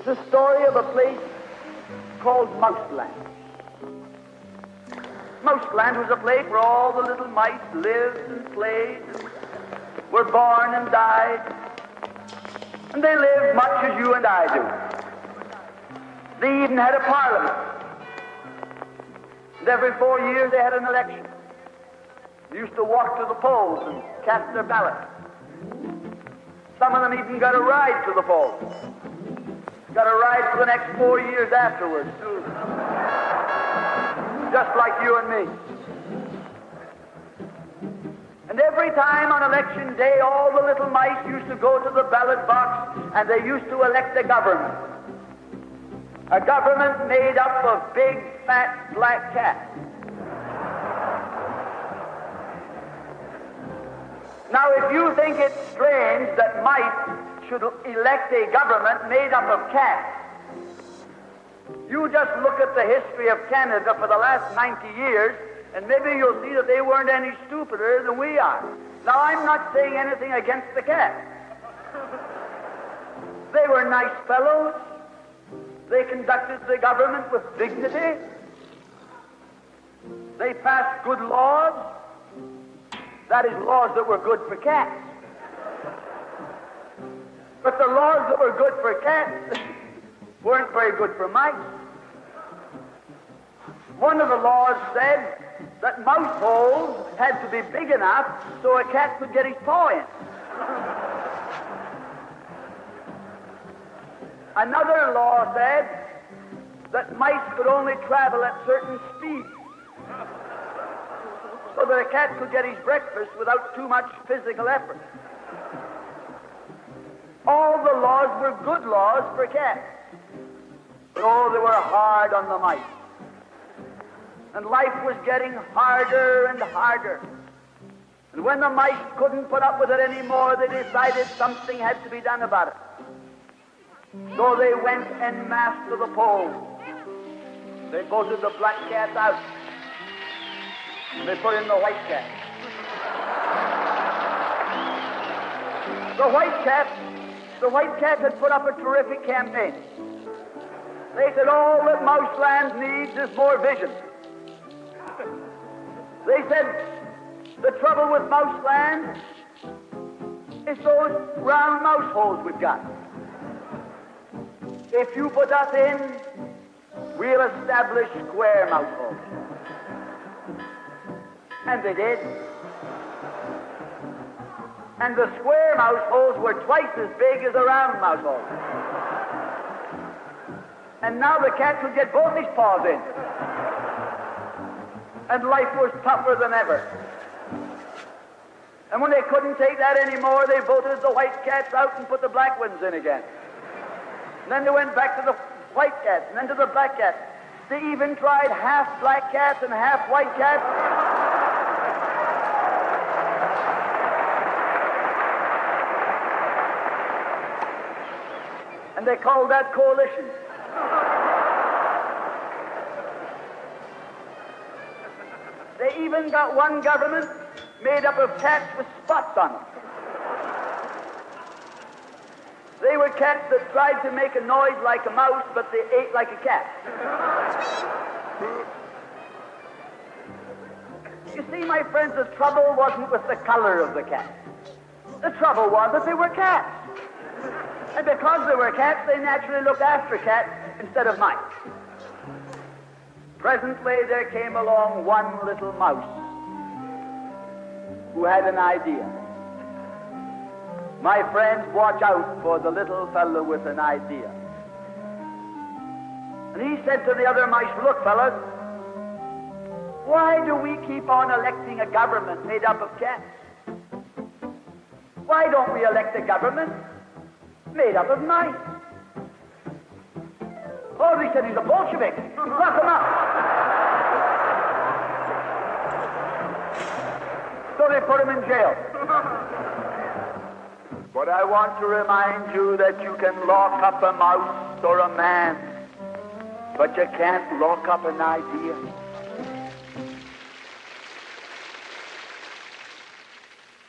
It's the story of a place called Mouseland. Mouseland was a place where all the little mice lived and played, and were born and died, and they lived much as you and I do. They even had a parliament, and every 4 years they had an election. They used to walk to the polls and cast their ballot. Some of them even got a ride to the polls. Got a ride for the next 4 years afterwards, too. Just like you and me. And every time on election day, all the little mice used to go to the ballot box and they used to elect a government. A government made up of big, fat, black cats. Now, if you think it's strange that mice should elect a government made up of cats, you just look at the history of Canada for the last 90 years, and maybe you'll see that they weren't any stupider than we are. Now, I'm not saying anything against the cats. They were nice fellows. They conducted the government with dignity. They passed good laws. That is, laws that were good for cats. But the laws that were good for cats weren't very good for mice. One of the laws said that mouse holes had to be big enough so a cat could get his paw in. Another law said that mice could only travel at certain speeds so that a cat could get his breakfast without too much physical effort. All the laws were good laws for cats. But oh, they were hard on the mice. And life was getting harder and harder. And when the mice couldn't put up with it anymore, they decided something had to be done about it. So they went en masse to the polls. They voted the black cats out. And they put in the white cat. The white cat had put up a terrific campaign. They said all that Mouseland needs is more vision. They said the trouble with Mouseland is those round mouse holes we've got. If you put us in, we'll establish square mouse holes. And they did. And the square mouse holes were twice as big as the round mouse holes. And now the cat could get both his paws in. And life was tougher than ever. And when they couldn't take that anymore, they voted the white cats out and put the black ones in again. And then they went back to the white cats and then to the black cats. They even tried half black cats and half white cats. And they called that coalition. They even got one government made up of cats with spots on them. They were cats that tried to make a noise like a mouse, but they ate like a cat. You see, my friends, the trouble wasn't with the color of the cat. The trouble was that they were cats. And because they were cats, they naturally looked after cats instead of mice. Presently, there came along one little mouse who had an idea. My friends, watch out for the little fellow with an idea. And he said to the other mice, look, fellas, why do we keep on electing a government made up of cats? Why don't we elect a government made up of mice? Oh, they said he's a Bolshevik. Lock him up. So they put him in jail. But I want to remind you that you can lock up a mouse or a man, but you can't lock up an idea.